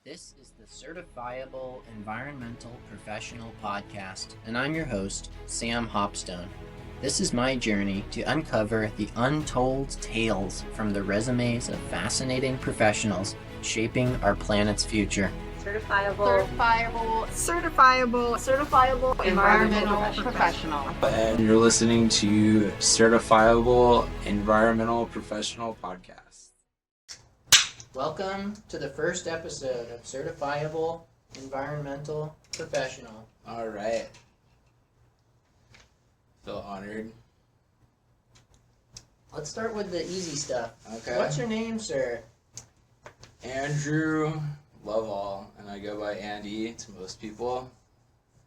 This is the Certifiable Environmental Professional podcast, and I'm your host, Sam Hopstone. This is my journey to uncover the untold tales from the resumes of fascinating professionals shaping our planet's future. Certifiable Environmental Professional. And you're listening to Certifiable Environmental Professional podcast. Welcome to the first episode of Certifiable Environmental Professional. All right. Feel honored. Let's start with the easy stuff. Okay. What's your name, sir? Andrew Loveall, and I go by Andy to most people.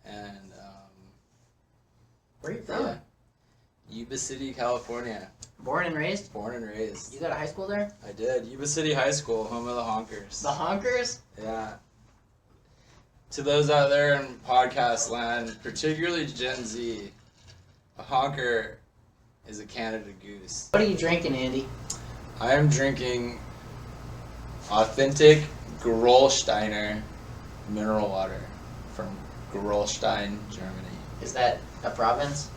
And Where are you from? yeah, Yuba City, California. Born and raised? Born and raised. You got a high school there? I did. Yuba City High School, home of the Honkers. The Honkers? Yeah. To those out there in podcast land, particularly Gen Z, a honker is a Canada Goose. What are you drinking, Andy? I am drinking authentic Gerolsteiner mineral water from Gerolstein, Germany. Is that a province?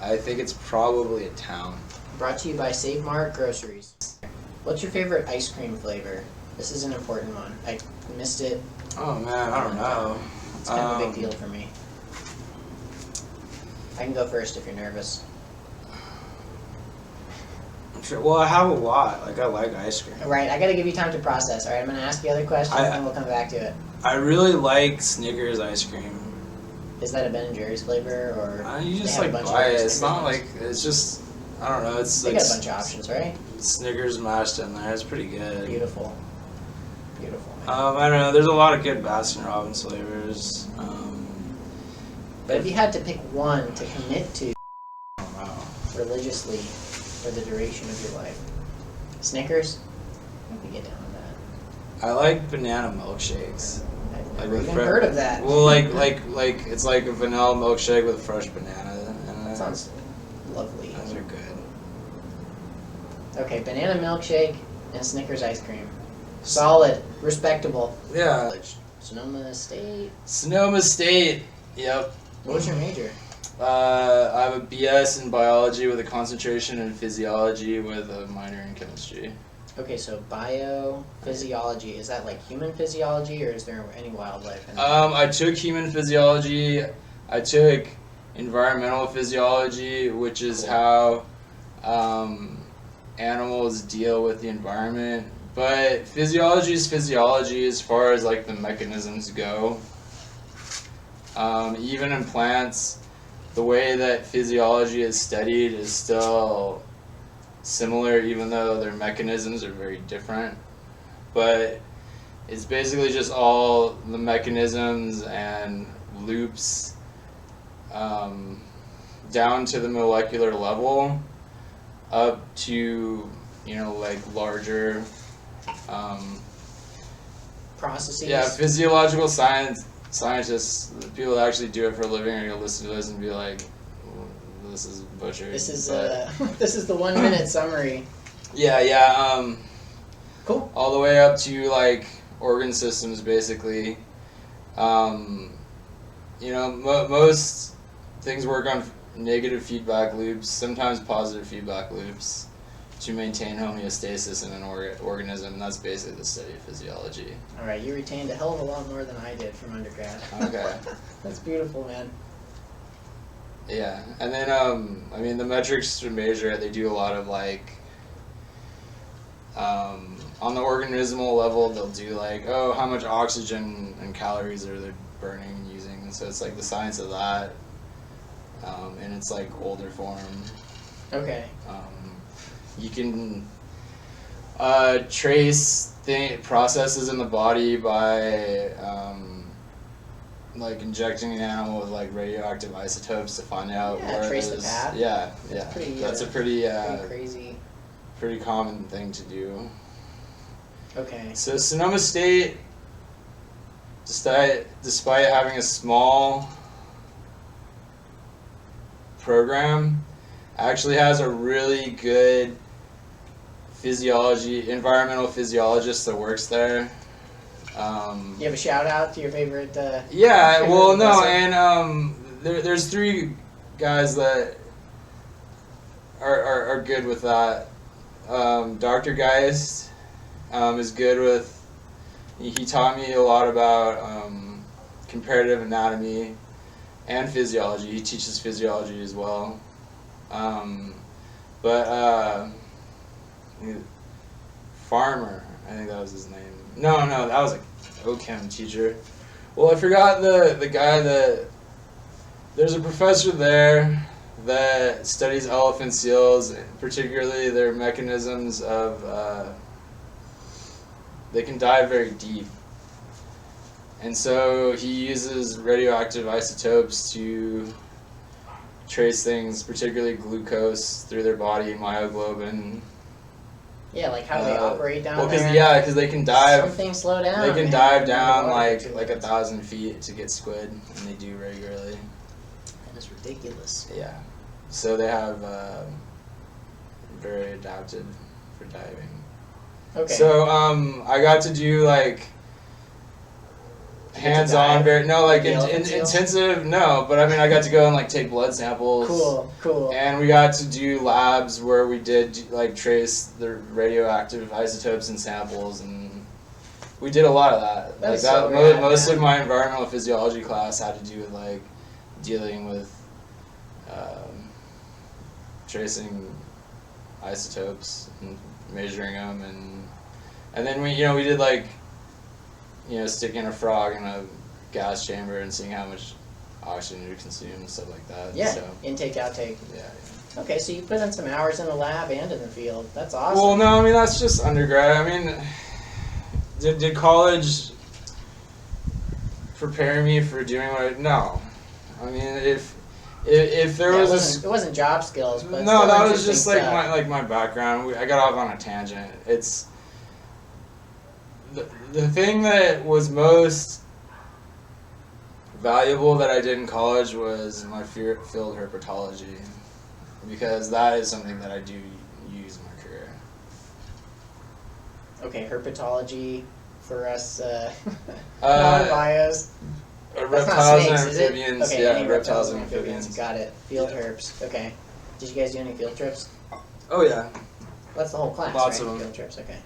I think it's probably a town. Brought to you by Save Mart Groceries. What's your favorite ice cream flavor? This is an important one. I missed it. Oh man, I don't know. It's kind of a big deal for me. I can go first if you're nervous. Sure. Well, I have a lot. Like, I like ice cream. Right, I gotta give you time to process. Alright, I'm gonna ask you other questions and we'll come back to it. I really like Snickers ice cream. Is that a Ben & Jerry's flavor or? You just they have a like bunch buy of it. other It's not Snickers like, it's just, I don't know. It's They like got a bunch of options, right? Snickers mashed in there. It's pretty good. Beautiful. Beautiful. I don't know. There's a lot of good Baskin Robbins flavors. But if you had to pick one to commit to I don't know. religiously for the duration of your life, Snickers? I can get down with that. I like banana milkshakes. I've Like never with even fre- heard of that. Well, like it's like a vanilla milkshake with fresh banana. And That sounds lovely. Those are good. Okay, banana milkshake and Snickers ice cream. Solid, respectable. Yeah. Sonoma State. Sonoma State. Yep. What was your major? I have a BS in biology with a concentration in physiology with a minor in chemistry. Okay, so biophysiology, is that like human physiology or is there any wildlife in it? I took human physiology. I took environmental physiology, which is how animals deal with the environment. But physiology is physiology as far as like the mechanisms go. Even in plants, the way that physiology is studied is still similar, even though their mechanisms are very different. But it's basically just all the mechanisms and loops down to the molecular level up to, like larger Processes? yeah, physiological scientists, the people that actually do it for a living, are going to listen to this and be like, this is butchered. This is this is the 1 minute summary. Yeah. Cool. All the way up to like organ systems, basically. Most things work on negative feedback loops, sometimes positive feedback loops, to maintain homeostasis in an organism. And that's basically the study of physiology. All right, you retained a hell of a lot more than I did from undergrad. Okay. That's beautiful, man. Yeah, and then the metrics to measure it, they do a lot of like, on the organismal level, they'll do like, how much oxygen and calories are they burning and using, and so it's like the science of that, and it's like older form. Okay. You can trace processes in the body by like injecting an animal with like radioactive isotopes to find out where trace it the is. path. Yeah. That's a pretty crazy. pretty common thing to do. Okay. So Sonoma State, despite having a small program, actually has a really good environmental physiologist that works there. You have a shout out to your favorite? Yeah, favorite well, no, professor? and there's 3 guys that are good with that. Dr. Geist is good with. He taught me a lot about comparative anatomy and physiology. He teaches physiology as well. But Farmer, I think that was his name. No, that was a Ho Chem teacher. Well, I forgot the guy that. There's a professor there that studies elephant seals, particularly their mechanisms of. They can dive very deep. And so he uses radioactive isotopes to trace things, particularly glucose, through their body, myoglobin. Yeah, like how do they operate down there? Because they can dive. Some things slow down. They can man. dive down like Too 1,000 feet to get squid, and they do regularly. That is ridiculous. Yeah, so they have very adapted for diving. Okay. So I got to do like hands-on, intensive. No, but I mean I got to go and like take blood samples. Cool. And we got to do labs where we did like trace the radioactive isotopes in samples, and we did a lot of that. That's like that. so rad, Most man. of my environmental physiology class had to do with like dealing with tracing isotopes and measuring them, and then we did like sticking a frog in a gas chamber and seeing how much oxygen you consume and stuff like that. Yeah, So, intake, outtake. yeah. Okay, so you put in some hours in the lab and in the field. That's awesome. Well, no, I mean that's just undergrad. I mean, did college prepare me for doing what I? No, I mean if there was it wasn't job skills, but no, still that was just interesting like stuff. my background. I got off on a tangent. It's the thing that was most valuable that I did in college was my field herpetology, because that is something that I do use in my career. Okay, herpetology for us non-bios. That's not Reptiles snakes, and is it? amphibians, Okay, yeah, any reptiles and amphibians. Got it. Field Yeah. herps. Okay. Did you guys do any field trips? Oh yeah, That's the whole class, Lots right? of them. Field trips. Okay.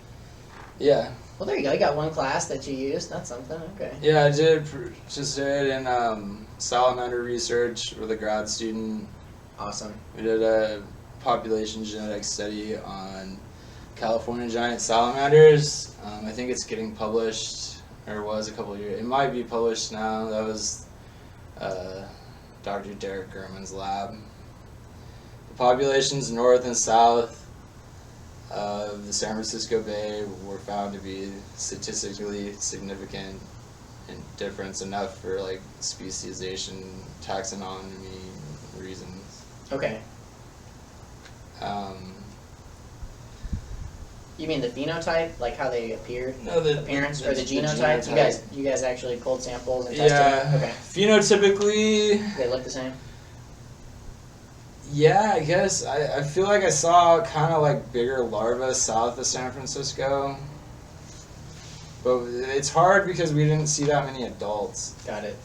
yeah. Well, there you go. You got one class that you used. That's something. Okay. Yeah, I did in salamander research with a grad student. Awesome. We did a population genetics study on California giant salamanders. I think it's getting published, or was a couple of years. It might be published now. That was Dr. Derek Gurman's lab. The populations north and south of the San Francisco Bay were found to be statistically significant in difference enough for like speciation, taxonomy reasons. Okay. You mean the phenotype, like how they appeared? No, the Appearance the- or the the genotype? genotype. You guys actually pulled samples and tested Yeah. them? Okay. Phenotypically, They look the same? yeah, I guess. I feel like I saw kind of like bigger larvae south of San Francisco. But it's hard because we didn't see that many adults. Got it.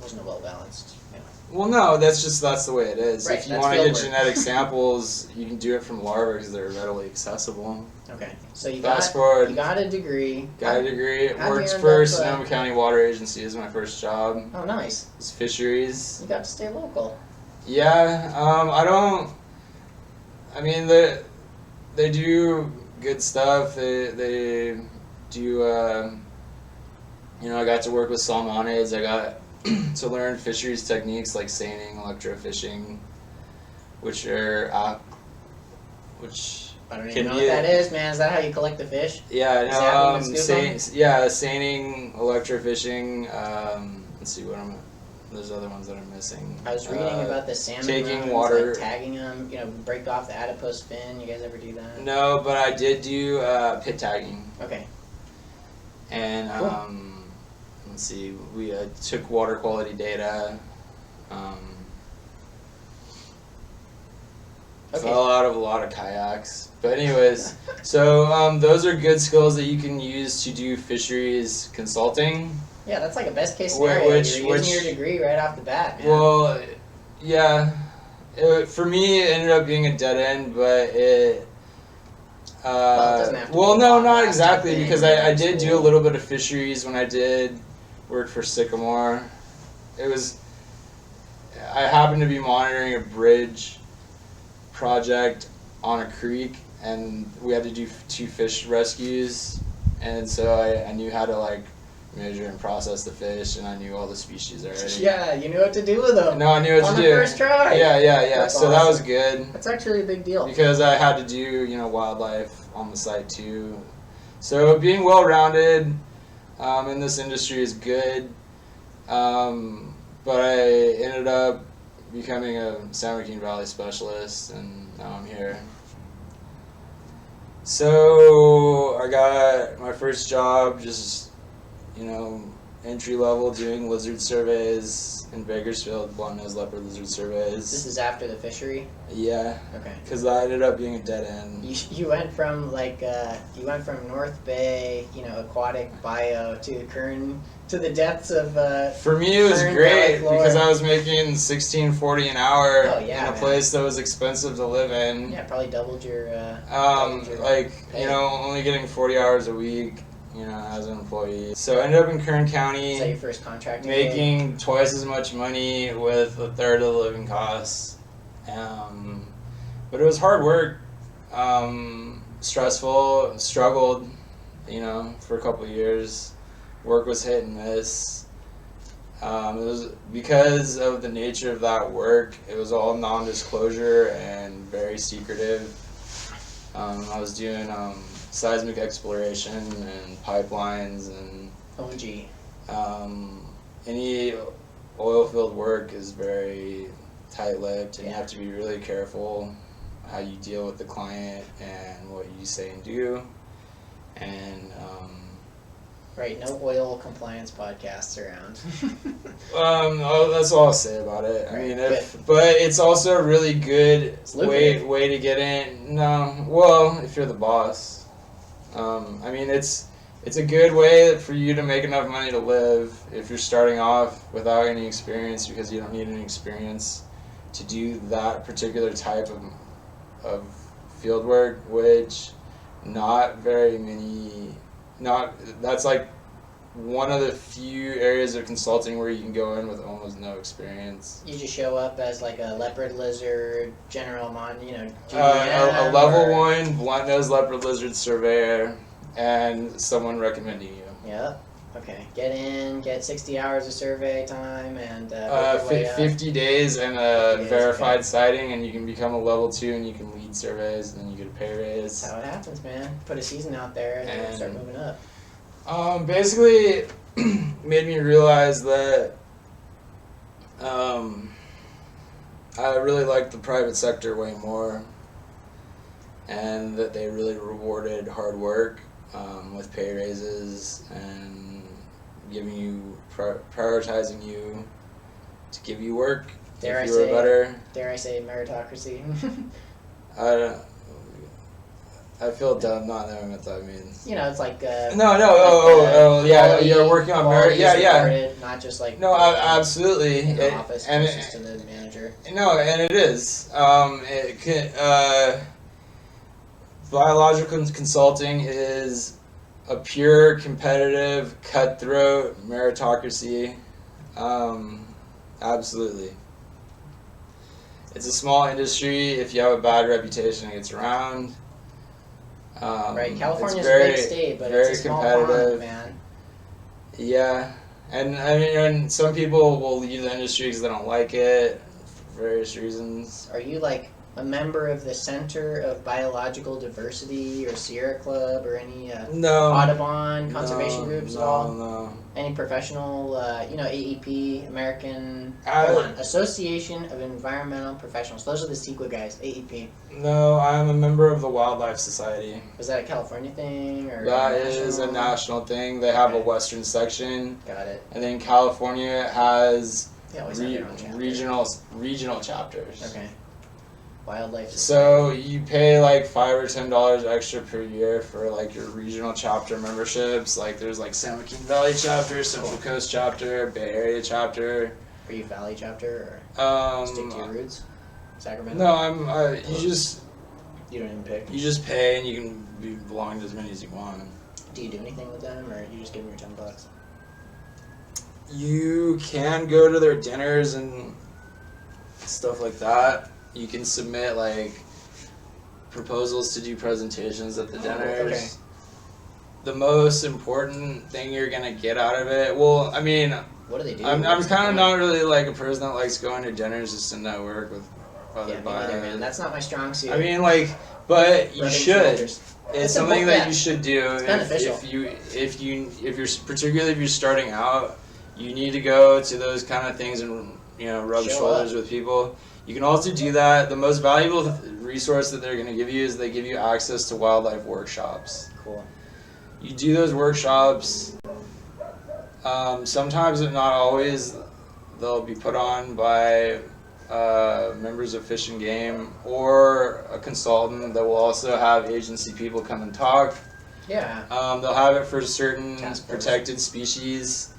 Wasn't well balanced. Yeah. Well, no, that's the way it is. Right, If you that's want to get fieldwork. genetic samples, you can do it from larvae because they're readily accessible. Okay. So you Fast forward. you got a degree. Got a degree. How'd you Worked end for up, Sonoma County Water Agency as my first job. Oh, nice. It's fisheries. You got to stay local. Yeah, I mean, they do good stuff. They do, I got to work with salmonids. I got to learn fisheries techniques like seining, electrofishing, which I don't Can even know you- what that is, man. Is that how you collect the fish? yeah, Zapping and scooping? seining, electrofishing. Let's see there's other ones that I'm missing. I was reading about the salmon taking runs, water- like tagging them, break off the adipose fin. You guys ever do that? No, but I did do pit tagging. Okay. And Cool. let's see, we took water quality data. Fell out of a lot of kayaks. But anyways, so those are good skills that you can use to do fisheries consulting. Yeah, that's like a best case scenario. You're using your degree right off the bat, man. Well, yeah. For me, it ended up being a dead end, but it... Well, it doesn't have to well, be no, a not long exactly, thing, because I did do a little bit of fisheries when I did work for Sycamore. It was... I happened to be monitoring a bridge project on a creek, and we had to do 2 fish rescues, and so I knew how to like measure and process the fish, and I knew all the species already. Yeah, you knew what to do with them. No, I knew what to do. On the first try. Yeah. That's so awesome. that was good. That's actually a big deal. Because I had to do, wildlife on the site too. So being well-rounded in this industry is good. But I ended up becoming a San Joaquin Valley specialist, and now I'm here. So I got my first job just, entry level doing lizard surveys in Bakersfield, blunt-nosed leopard lizard surveys. This is after the fishery? Yeah. Okay. Because that ended up being a dead end. You went from North Bay, aquatic bio to Kern, to the depths of For me, it was Kern great Valley, because I was making $16.40 an hour in a place that was expensive to live in. Yeah, probably doubled your. Pay. Only getting 40 hours a week, as an employee. So I ended up in Kern County. Is that your first contract? Making twice as much money with a third of the living costs. But it was hard work, stressful, struggled, for a couple of years. Work was hit and miss. It was because of the nature of that work. It was all non-disclosure and very secretive. I was doing seismic exploration and pipelines and OG. Any oil field work is very tight-lipped, and you have to be really careful how you deal with the client and what you say and do. And right, no oil compliance podcasts around. that's all I'll say about it. Right, I mean, but it's also a really good way to get in. No, well, if you're the boss. I mean, it's a good way for you to make enough money to live if you're starting off without any experience, because you don't need any experience to do that particular type of field work, which not very many, that's like one of the few areas of consulting where you can go in with almost no experience. You just show up as like a leopard lizard general a level 1 blunt-nosed leopard lizard surveyor and someone recommending you. Yep. Okay. Get in, get 60 hours of survey time, and 50 days and a verified sighting, and you can become a level 2 and you can lead surveys, and then you get a pay raise. That's how it happens, man. Put a season out there and then start moving up. Basically, made me realize that I really liked the private sector way more, and that they really rewarded hard work with pay raises and giving you prioritizing you to give you work if you were better. Dare I say meritocracy? I feel dumb not knowing what that means. It's like yeah, you're working on merit. Yeah. Not just like absolutely. In the office, closest to the manager. No, and it is. It can, biological consulting is a pure, competitive, cutthroat meritocracy. Absolutely. It's a small industry. If you have a bad reputation, it gets around. Right, California's a big state, but it's a small pond, man. Yeah, and I mean, and some people will leave the industry because they don't like it for various reasons. Are you like a member of the Center of Biological Diversity or Sierra Club or any Audubon conservation groups at all? No. Any professional, AEP, American Association of Environmental Professionals. Those are the CEQA guys, AEP. No, I'm a member of the Wildlife Society. Was that a California thing? Or that is a national thing. They have a Western section. Got it. And then California has they always have their own regional chapters. Okay. Wildlife Society. So you pay like $5 or $10 extra per year for like your regional chapter memberships. Like there's like San Joaquin Valley chapter, Central Coast chapter, Bay Area chapter. Are you Valley chapter or stick to your roots? Sacramento? No, You don't even pick? you just pay and you can belong to as many as you want. Do you do anything with them, or you just give them your $10? You can go to their dinners and stuff like that. You can submit like proposals to do presentations at the dinners. Okay. The most important thing you're gonna get out of it, well, I mean, What do they do? I'm What's the kind of point? not really like a person that likes going to dinners just to network with other Yeah, me neither, man. bios. That's not my strong suit. I mean, like, but you Rubbing should. shoulders. It's a something book, that yeah. you should do. It's beneficial. If you're particularly if you're starting out, you need to go to those kind of things and rub Show shoulders up. with people. You can also do that. The most valuable resource that they're going to give you is they give you access to wildlife workshops. Cool. You do those workshops. Sometimes, but not always, they'll be put on by members of Fish and Game or a consultant that will also have agency people come and talk. Yeah. They'll have it for certain Task force. protected species.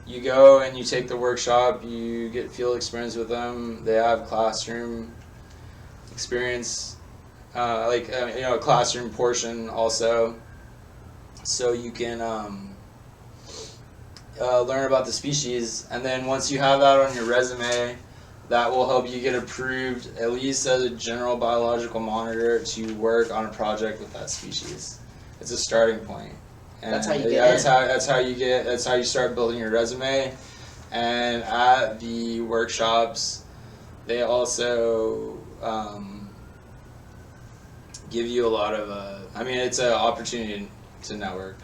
You go and you take the workshop, you get field experience with them. They have classroom experience, a classroom portion also. So you can learn about the species, and then once you have that on your resume, that will help you get approved at least as a general biological monitor to work on a project with that species. It's a starting point. And That's how you get yeah, in. that's how you start building your resume. And at the workshops, they also give you a lot of it's an opportunity to network.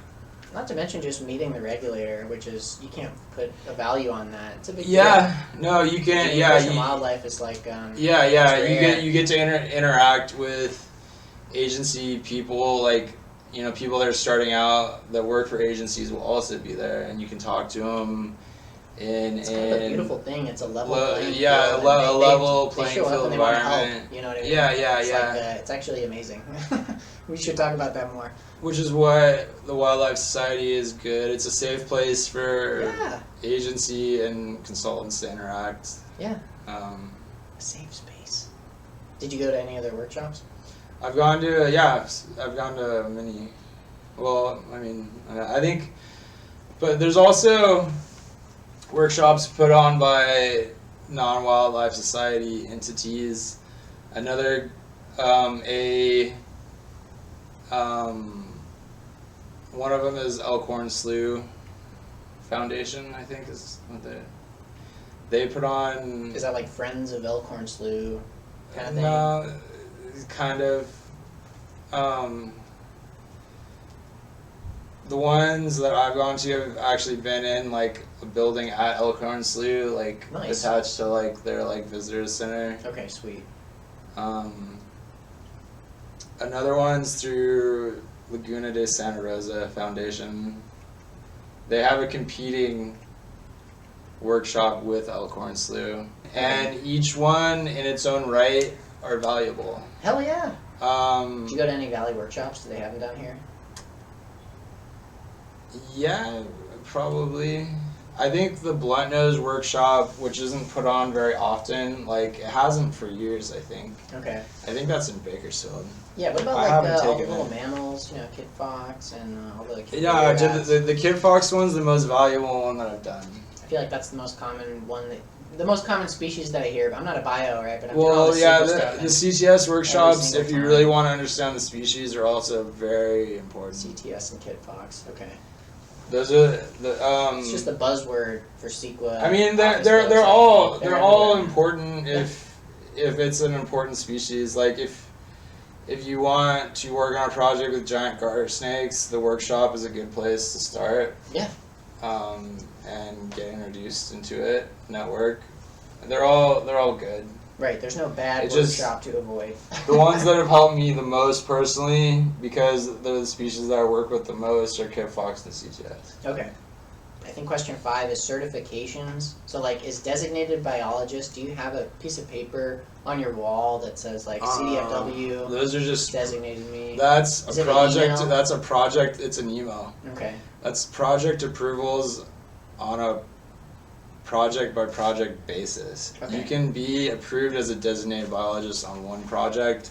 Not to mention just meeting the regulator, which is, you can't put a value on that. It's a big No, you can. deal. Yeah, Fish and wildlife is like. You get to interact with agency people, like people that are starting out that work for agencies will also be there, and you can talk to them. It's kind of a beautiful thing. It's a level playing field. Yeah, and a level they playing show up field and they want to help, environment. you know what I mean? Yeah. It's actually amazing. We should talk about that more. Which is why the Wildlife Society is good. It's a safe place for Yeah. agency and consultants to interact. Yeah. A safe space. Did you go to any other workshops? I've gone to many. Well, I think, but there's also workshops put on by non-wildlife society entities. Another, one of them is Elkhorn Slough Foundation, I think is what they put on. Is that like Friends of Elkhorn Slough kind of thing? No, kind of. The ones that I've gone to have actually been in like a building at Elkhorn Slough, like Nice. attached to like their like visitors center. Okay, sweet. Another one's through Laguna de Santa Rosa Foundation. They have a competing workshop with Elkhorn Slough, and each one in its own right are valuable. Hell yeah. Did you Um, go to any Valley workshops? Do they have them down here? yeah, probably. I think the Blunt Nose workshop, which isn't put on very often, like it hasn't for years. I think that's in Bakersfield. Yeah, what about I like haven't all the taken little it. mammals, Kit Fox and all the kid Yeah, rats? the Kid Fox one's the most valuable one that I've done. I feel like that's the most common one the most common species that I hear. I'm not a bio, right? But I'm Well, yeah, the the CTS workshops, single if you time. really want to understand the species, are also very important. CTS and Kit Fox. Okay. Those are the It's just a buzzword for CEQA. I mean, they're office all books, they're all everywhere. important if it's an important species. Like if you want to work on a project with giant garter snakes, the workshop is a good place to start. Yeah. And get introduced into it, network. They're all good. Right. There's no bad It just- workshop to avoid. The ones that have helped me the most personally, because they're the species that I work with the most, are Kit Fox and CTS. Okay. I think question 5 is certifications. So like, is designated biologist, do you have a piece of paper on your wall that says like CDFW Those are just designated me? That's Is a it an project. email? That's a project. It's an email. Okay. That's project approvals on a project by project basis. Okay. You can be approved as a designated biologist on one project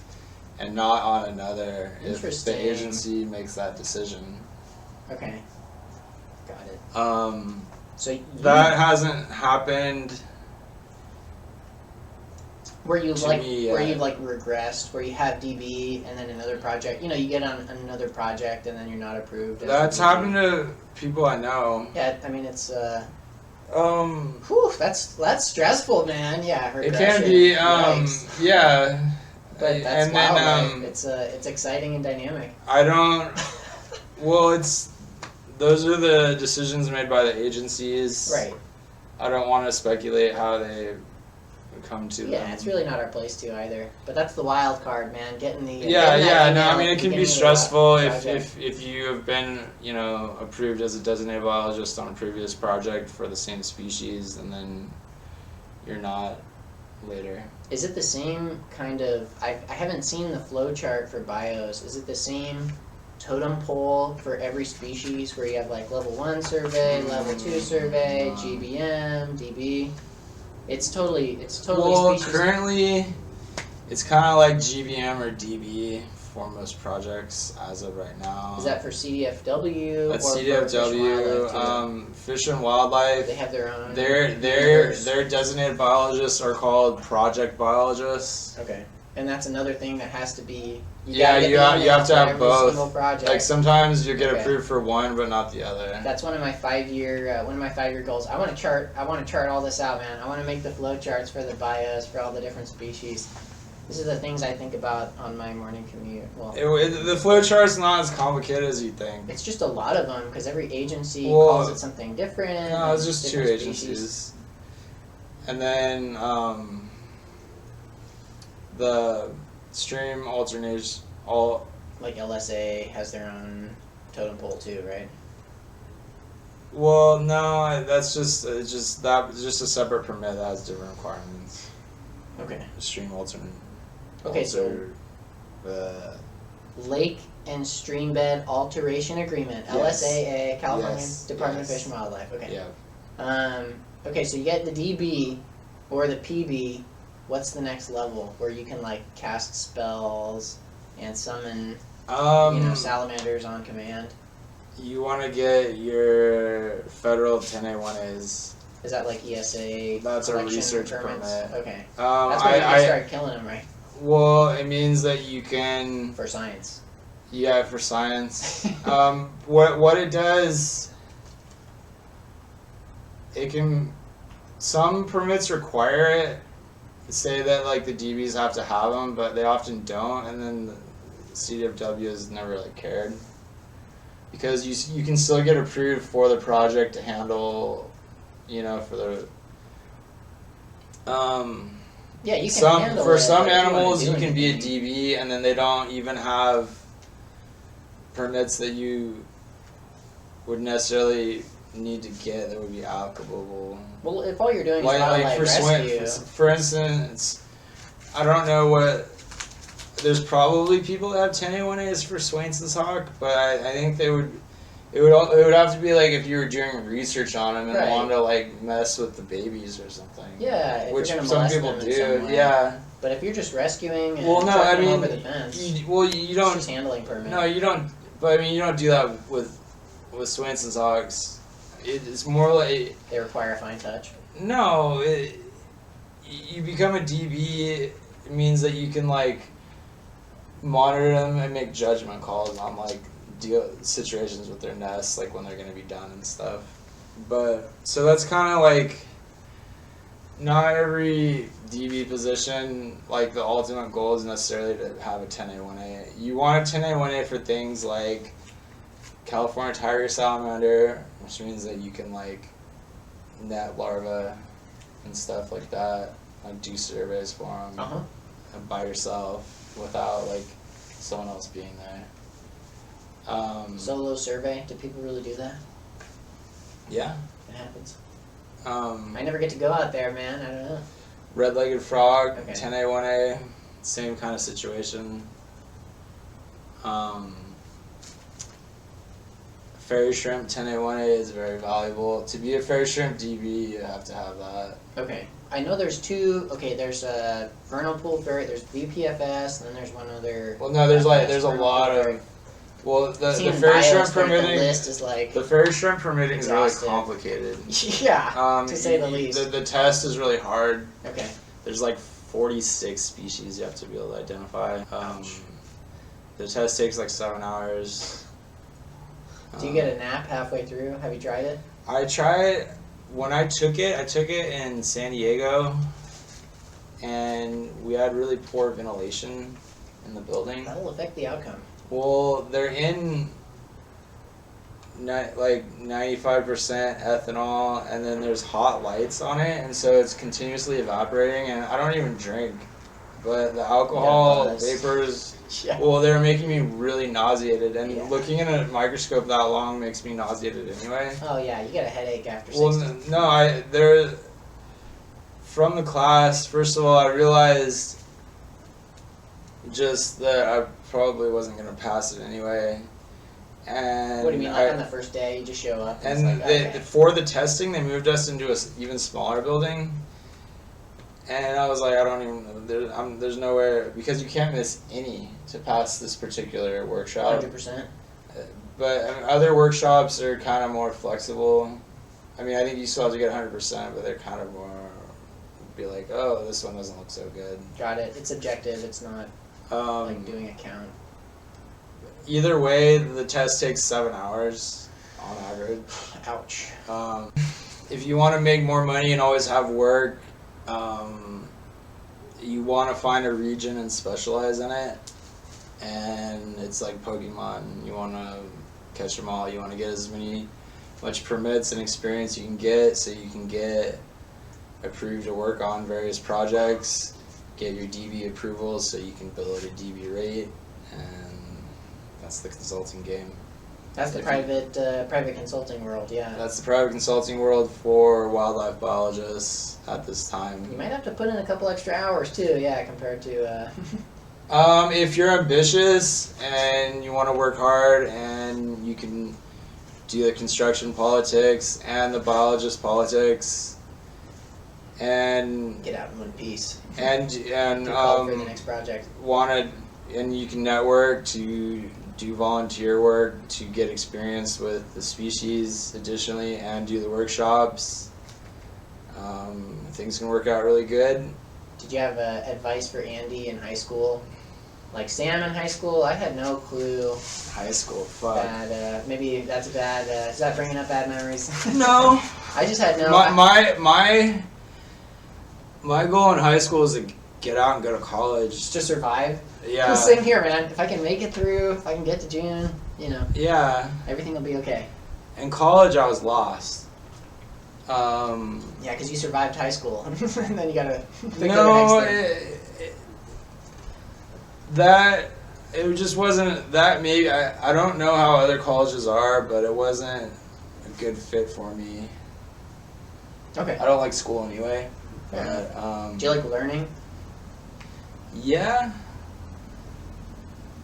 and not on another if Interesting. the agency makes that decision. Okay. Got it. So That hasn't happened. where you to like me, where you've like regressed, where you have DB and then another project. You know, you get on another project and then you're not approved. as That's DB. happened to people I know. Yeah, I mean it's It that's stressful, man. Yeah, can regression. be. Yikes. Yeah. But that's and wildlife. then It's exciting and dynamic. I don't. Well, those are the decisions made by the agencies. Right. I don't want to speculate how they come to Yeah, them. it's really not our place to either. But that's the wild card, man. Getting the Yeah. No, I mean it can be stressful if project. you have been approved as a designated biologist on a previous project for the same species and then you're not later. Is it the same kind of? I haven't seen the flow chart for bios. Is it the same totem pole for every species where you have like level 1 survey, level 2 survey, GBM, DB? It's totally Well, species. currently, it's kind of like GBM or DB for most projects as of right now. Is that for CDFW? That's or for Fish and CDFW. Wildlife, too? Fish and Wildlife. They have their own. Their designated biologists are called project biologists. Okay, and that's another thing that has to be. You gotta get the have to email have for every both. single project. Like sometimes you get Okay. approved for one but not the other. That's one of my 5-year goals. I want to chart all this out, man. I want to make the flow charts for the bios for all the different species. This is the things I think about on my morning commute. Well, The flow chart's not as complicated as you think. it's just a lot of them because every agency Well, calls it something different. No, it's just 2 different agencies. species. And then the stream alternation Like LSA has their own totem pole too, right? well, no, that's just it's just a separate permit that has different requirements. Okay. Stream alternate. Okay, so Lake and Stream Bed Alteration Agreement, Yes. LSAA, California Yes, Department of yes. Fish and Wildlife. Okay. Yeah. Okay, so you get the DB or the PB. What's the next level where you can like cast spells and summon, salamanders on command? You want to get your federal 10A1As. Is that like ESA? That's a collection research permits? permit. Okay. That's when you can start killing them, right? Well, it means that you can. For science. Yeah, for science. What it does, it can. Some permits require it. Say that like the DBs have to have them, but they often don't, and then the CDFW has never really cared. Because you can still get approved for the project to handle, for the. Yeah, you can handle for it, some but if you wanna animals do you can be a anything- DB and then they don't even have permits that you would necessarily need to get that would be applicable. Well, if all you're doing is Like wildlife for rescue, for instance, I don't know what. There's probably people that have 10A1As for Swainson's hawk, but I think they would. It would have to be like if you were doing research on them and Right. wanted to like mess with the babies or something. yeah, if Which you're gonna some molest people them in some do. way. Yeah. But if you're just rescuing and Well, no, I chucking them mean, over the fence, you it's don't. just handling permit. No, you don't. But I mean, you don't do that with Swainson's hogs. It's more like They require a fine touch. no. You become a DB. It means that you can like monitor them and make judgment calls on like situations with their nests, like when they're gonna be done and stuff. But so that's kind of like not every DB position. Like the ultimate goal is necessarily to have a 10A1A. You want a 10A1A for things like California tiger salamander, which means that you can like net larvae and stuff like that. Like do surveys for them by yourself without like someone else being there. Solo survey. Do people really do that? Yeah. It happens. Um, I never get to go out there, man. I don't know. Red-legged frog, Okay. 10A, 1A, same kind of situation. Fairy shrimp, 10A, 1A is very valuable. To be a fairy shrimp DB, you have to have that. Okay. I know there's two. Okay, there's a vernal pool ferret. There's VPFS, and then there's one other. Well, no, there's a vernal lot pool of. ferret. Well, the Seeing fairy bios shrimp there at permitting. The list is like. The fairy shrimp permitting is really Exhaustive. complicated. Yeah, to say the least. The test is really hard. Okay. There's like 46 species you have to be able to identify. Ouch. The test takes like 7 hours. Do you get a nap halfway through? Have you tried it? I tried when I took it in San Diego, and we had really poor ventilation in the building. That'll affect the outcome. Well, they're in like 95% ethanol, and then there's hot lights on it, and so it's continuously evaporating, and I don't even drink. But the alcohol vapors, Yeah. well, they're making me really nauseated, and Yeah. looking in a microscope that long makes me nauseated anyway. Oh yeah, you get a headache after 60. Well, from the class, first of all, I realized just that I probably wasn't going to pass it anyway. And What do you mean, like on the first day, you just show up? And And it's like, okay. for the testing, they moved us into a even smaller building. And I was like, I don't even know. There's nowhere, because you can't miss any to pass this particular workshop. 100%. But I mean, other workshops are kind of more flexible. I mean, I think you still have to get 100%, but they're kind of more, be like, oh, this one doesn't look so good. Got it. It's objective. It's not like doing a count. Either way, the test takes 7 hours on average. Ouch. If you want to make more money and always have work, you want to find a region and specialize in it. And it's like Pokemon. You want to catch them all. You want to get as much permits and experience you can get, so you can get approved to work on various projects, get your DB approvals so you can bill at a DB rate, and that's the consulting game. That's the private consulting world, yeah. That's the private consulting world for wildlife biologists at this time. You might have to put in a couple extra hours too, yeah, compared to. If you're ambitious and you want to work hard and you can do the construction politics and the biologist politics and Get out in one piece. and Get called for the next project. and you can network to do volunteer work to get experience with the species additionally and do the workshops, things can work out really good. Did you have advice for Andy in high school? Like Sam in high school, I had no clue High school, fuck. that maybe that's a bad. Is that bringing up bad memories? No. I just had no. My goal in high school is to get out and go to college. To survive. Yeah. Same here, man. If I can make it through, if I can get to June, Yeah. everything will be okay. In college, I was lost. Yeah, because you survived high school, and then you gotta think of the No, next thing. it just wasn't that. Maybe I don't know how other colleges are, but it wasn't a good fit for me. Okay. I don't like school anyway. Fair But, Do you like learning? yeah.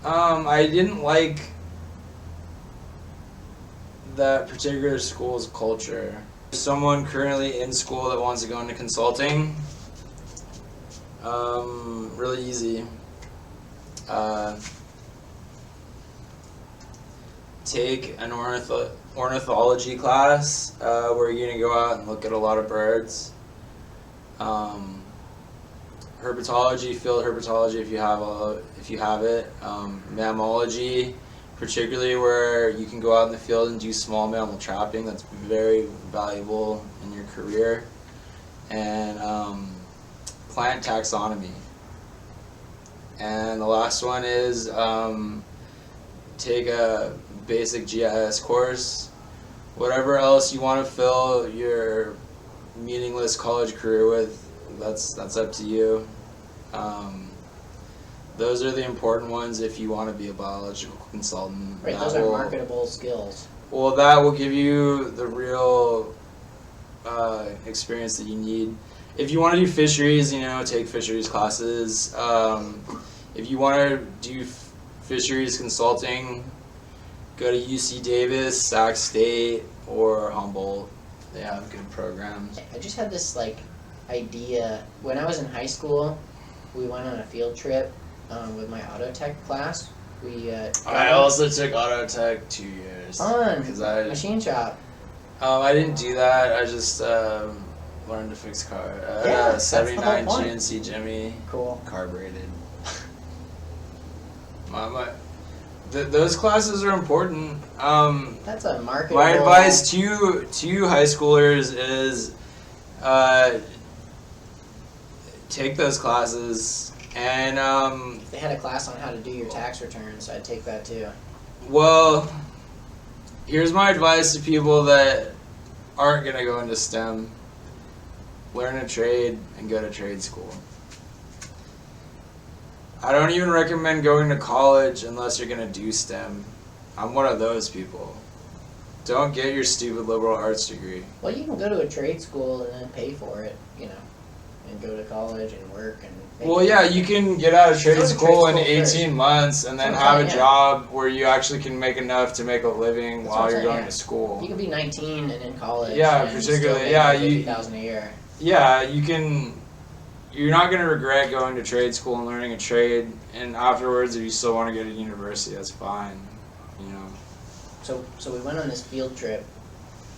I didn't like that particular school's culture. Someone currently in school that wants to go into consulting, really easy. Take an ornithology class where you're gonna go out and look at a lot of birds. Herpetology, field herpetology if you have it. Mammalogy, particularly where you can go out in the field and do small mammal trapping. That's very valuable in your career. And plant taxonomy. And the last one is take a basic GIS course. Whatever else you want to fill your meaningless college career with, that's up to you. Those are the important ones if you want to be a biological consultant. Right, those are marketable skills. Well, that will give you the real experience that you need. If you want to do fisheries, take fisheries classes. If you want to do fisheries consulting, go to UC Davis, Sac State, or Humboldt. They have good programs. I just had this idea. When I was in high school, we went on a field trip with my auto tech class. I also took auto tech 2 years. Fun. Machine shop. I didn't do that. I just learned to fix car. Yeah, that's the whole 79 point. GNC Jimmy. Cool. Carbureted. Those classes are important. That's a marketable. My advice to high schoolers is take those classes, and If they had a class on how to do your tax returns, I'd take that too. well, here's my advice to people that aren't gonna go into STEM: learn a trade and go to trade school. I don't even recommend going to college unless you're gonna do STEM. I'm one of those people. Don't get your stupid liberal arts degree. Well, you can go to a trade school and then pay for it, and go to college and work and. Well, yeah, you can get out of trade Go to school trade in school 18 first. months and then That's what I'm have a saying, job where you actually can make enough to make a living That's while what I'm you're saying, going yeah. to school. You can be 19 and in college. Yeah, and particularly, still yeah, make you- $50,000 a year. Yeah, you can. You're not going to regret going to trade school and learning a trade, and afterwards, if you still want to go to university, that's fine. So we went on this field trip.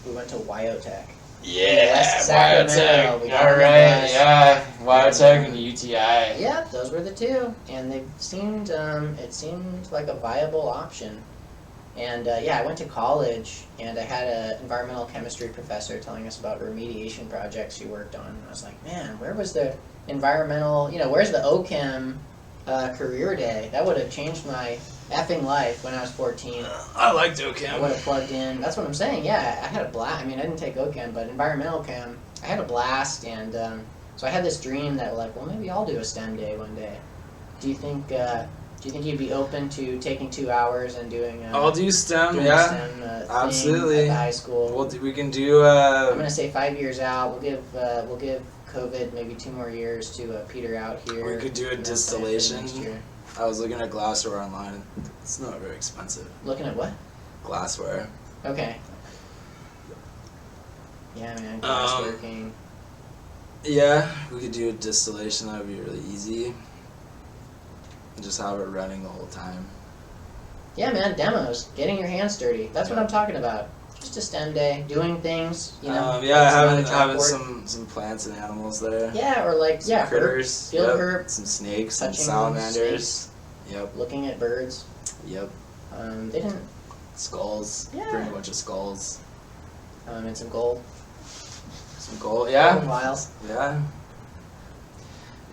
We went to Wyotech. Yeah, West Sacramento. biotech. We All got on the right, bus. yeah, biotech and UTI. Yeah, those were the two, and they seemed it seemed like a viable option. And I went to college, and I had an environmental chemistry professor telling us about remediation projects she worked on. And I was like, man, where was the environmental? Where's the OChem career day? That would have changed my effing life when I was 14. I liked I would OChem. have plugged in. That's what I'm saying. Yeah, I had a blast. I mean, I didn't take OChem, but environmental chem, I had a blast, and so I had this dream that well, maybe I'll do a STEM day one day. Do you think you'd be open to taking 2 hours and doing? I'll do STEM, doing yeah. a STEM thing Absolutely. at the high school. We can do. I'm gonna say 5 years out. We'll give COVID maybe 2 more years to peter out here. We could do a plan for distillation. next year. I was looking at glassware online. It's not very expensive. Looking at what? Glassware. Okay. Yeah, man. Glassworking. Yeah, we could do a distillation. That would be really easy. Just have it running the whole time. Yeah, man, demos, getting your hands dirty. That's what I'm talking about. Just a STEM day, doing things, Having some plants and animals there. Yeah, or Some critters. field herb, Some snakes, some touching salamanders. Yep. looking at birds. Yep. They didn't, Skulls. Yeah. Bring a bunch of skulls. and some gold. Some gold. Golden Yeah. vials. Yeah.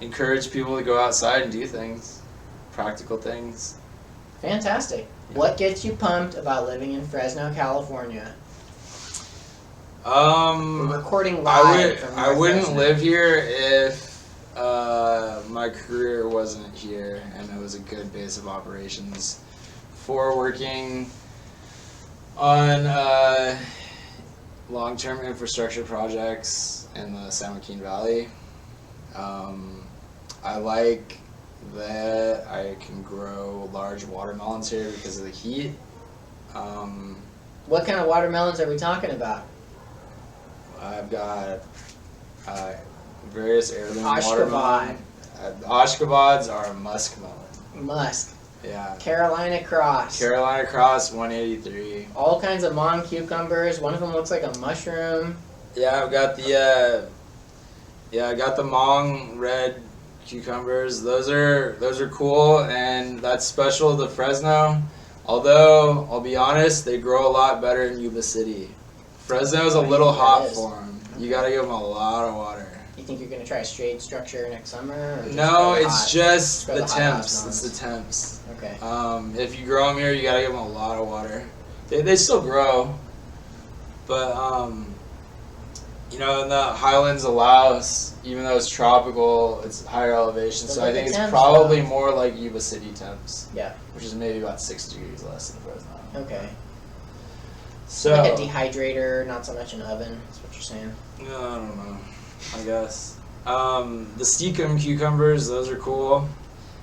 Encourage people to go outside and do things. Practical things. Fantastic. What gets you pumped about living in Fresno, California? We're recording live from I North wouldn't Fresno. live here if my career wasn't here and it was a good base of operations for working on long-term infrastructure projects in the San Joaquin Valley. I like that I can grow large watermelons here because of the heat. What kind of watermelons are we talking about? I've got various heirloom Ashgabat. watermelon. Ashgabats are a muskmelon. Musk. Yeah. Carolina Cross. Carolina Cross 183. All kinds of Mon cucumbers. One of them looks like a mushroom. Yeah, I've got the I got the Hmong red cucumbers. Those are cool, and that's special to Fresno. Although I'll be honest, they grow a lot better in Yuba City. Fresno's a little hot for them. You gotta give them a lot of water. You think you're gonna try a shade structure next summer? Or just No, go it's hot? just Go the the hot temps. house It's the temps. Okay. If you grow them here, you gotta give them a lot of water. They still grow, but in the highlands of Laos, even though it's tropical, it's higher elevation. So So like I think the it's temps, probably though. more like Yuba City temps. Yeah. Which is maybe about 6 degrees less than Fresno. Okay. So Like a dehydrator, not so much an oven. That's what you're saying. I don't know. I guess the Steakum cucumbers, those are cool.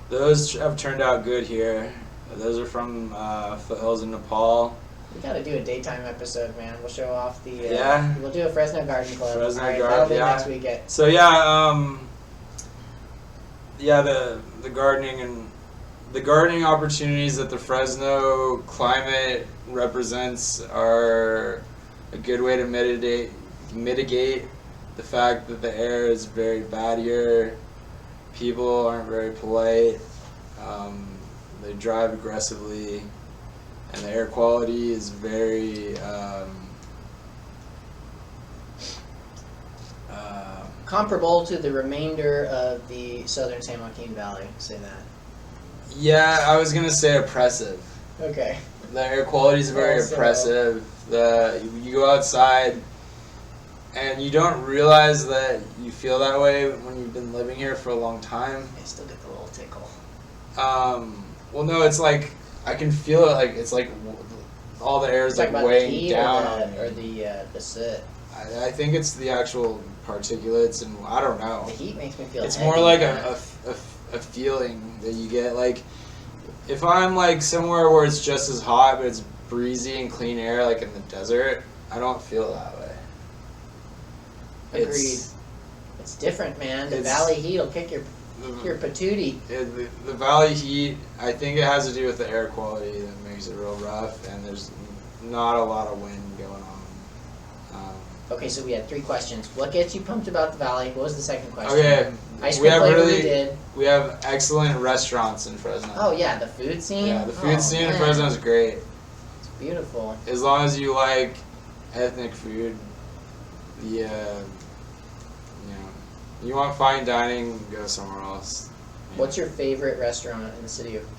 Those have turned out good here. Those are from foothills in Nepal. We gotta do a daytime episode, man. We'll show off the. Yeah. We'll do a Fresno Garden Club. Fresno All right, Garden, that'll be yeah. next weekend. So the gardening opportunities that the Fresno climate represents are a good way to mitigate the fact that the air is very bad here. People aren't very polite. They drive aggressively, and the air quality is very Comparable to the remainder of the southern San Joaquin Valley. Say that. yeah, I was gonna say oppressive. Okay. The air quality is very Also- oppressive. You go outside and you don't realize that you feel that way when you've been living here for a long time. I still get the little tickle. Well, no, it's like I can feel it. Like it's like all the air is like Talking about the weighing heat down or on me. the soot. I think it's the actual particulates, and I don't know. The heat makes me feel. It's heavy, more like man. a feeling that you get. Like if I'm like somewhere where it's just as hot, but it's breezy and clean air, like in the desert, I don't feel that way. Agreed. It's different, man. The it's- valley heat will kick your patootie. The valley heat, I think it has to do with the air quality that makes it real rough, and there's not a lot of wind going on. Okay, so we had 3 questions. What gets you pumped about the valley? What was the second question? Okay, Ice we cream have flavor we really did. we have excellent restaurants in Fresno. Oh yeah, the food scene. Yeah, the food Oh, scene in man. Fresno is great. It's beautiful. As long as you like ethnic food, you want fine dining, go somewhere else. What's your favorite restaurant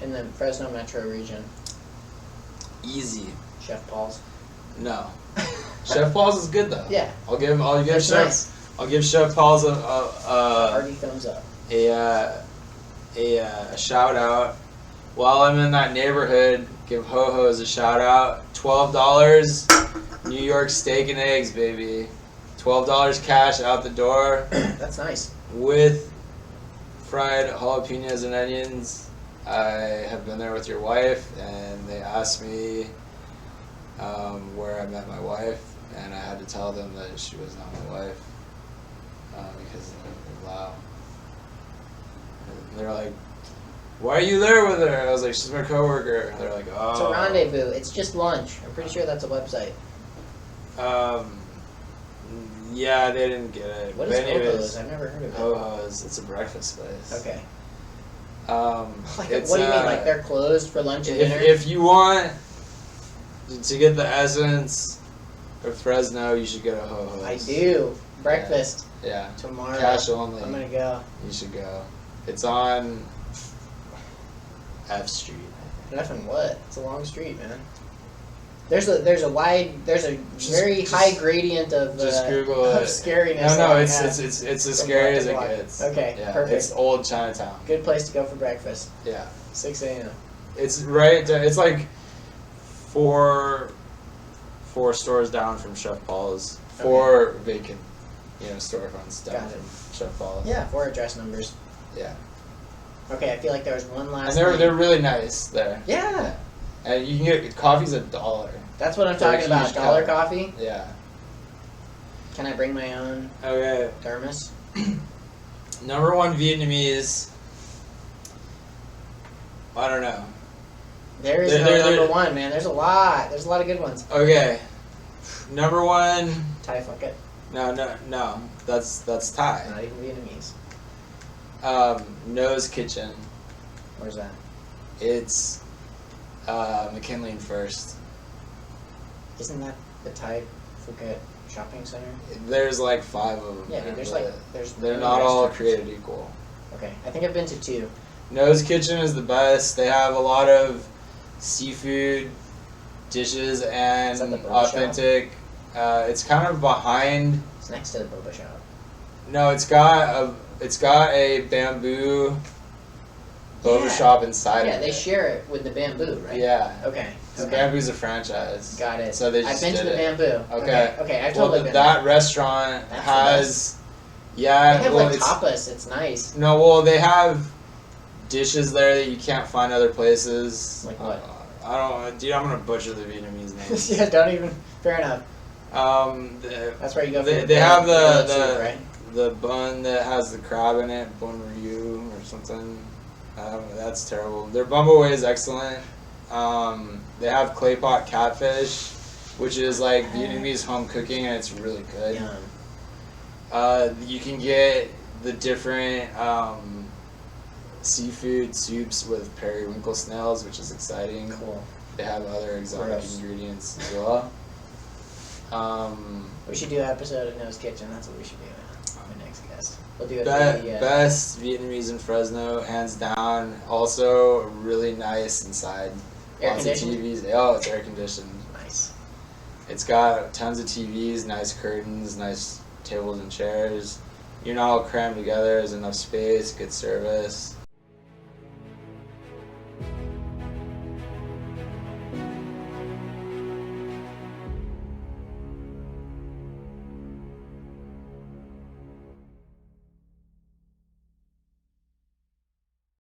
in the Fresno metro region? Easy? Chef Paul's. No. Chef Paul's is good though. Yeah. I'll give That's Chef nice. I'll give Chef Paul's Hearty thumbs up. a shout out. While I'm in that neighborhood, give Ho Ho's a shout out. $12, New York steak and eggs, baby. $12 cash out the door That's nice. with fried jalapenos and onions. I have been there with your wife, and they asked me where I met my wife, and I had to tell them that she was not my wife because of Loveall. And they're like, "Why are you there with her?" I was like, "She's my coworker." And they're like, "Oh." It's a rendezvous. It's just lunch. I'm pretty sure that's a website. Yeah, they didn't get it. What But is Ho anyways, Kafe? I've never heard of it. Ho Ho's, it's a breakfast place. Okay. Like, It's, what do you mean? Like they're closed for lunch and dinner? If you want to get the essence of Fresno, you should go to Ho Ho's. I do. Breakfast Yeah. tomorrow. Cash only. I'm gonna go. You should go. It's on F Street. Nothing. What? It's a long street, man. There's a very Just- high gradient of Just Google of it. scariness. No, along it's that. as From scary block as to it block. gets. Okay, Yeah, perfect. it's old Chinatown. Good place to go for breakfast. Yeah. 6 a.m. It's right. It's like four stores down from Chef Paul's. 4 vacant, storefronts down Got it. from Chef Paul's. Yeah, 4 address numbers. Yeah. Okay, I feel like there was one last. And they're thing. really nice there. Yeah, And you can get coffee's $1. that's what I'm For a talking about. huge Dollar cup. coffee. Yeah. Can I bring my own Okay. thermos? Number 1 Vietnamese. I don't know. There is There- no there- number there- 1, man. There's a lot. There's a lot of good ones. Okay. Number 1. Thai fuck it. No. That's Thai. Not even Vietnamese. Nho's Kitchen. Where's that? It's McKinley and First. Isn't that the Thai Phuket shopping center? There's like 5 of them. Yeah, dude. There's. They're many not all restaurants. created equal. Okay, I think I've been to 2. Nho's Kitchen is the best. They have a lot of seafood dishes Is that and the boba authentic. It's kind of behind. It's next to the boba shop. No, it's got a bamboo boba Yeah. shop inside Yeah, of they it. share it with the bamboo, right? Yeah. Okay. Because Okay. Bamboo's a franchise. Got it. So they I've just been to did the it. Bamboo. Okay. Okay, I've Well, totally been that there. restaurant That's the has. They Yeah, have well, like it's tapas. It's nice. no. Well, they have dishes there that you can't find other places. Like what? I don't. Dude, I'm gonna butcher the Vietnamese names. Yeah, don't even. Fair enough. That's where you go. For They have grilled the soup, right? the bun that has the crab in it, bun ryu or something. That's terrible. Their bumbleway is excellent. They have clay pot catfish, which is like Vietnamese home cooking, and it's really good. Yum. You can get the different seafood soups with periwinkle snails, which is exciting. Cool. They have other exotic Gross. ingredients as well. We should do an episode of Nho's Kitchen. That's what we should do. My next guest. We'll do it. Best Vietnamese in Fresno, hands down. Also really nice inside. Air Lots of conditioned? TVs. Oh, it's air conditioned. Nice. It's got tons of TVs, nice curtains, nice tables and chairs. You're not all crammed together. There's enough space, good service.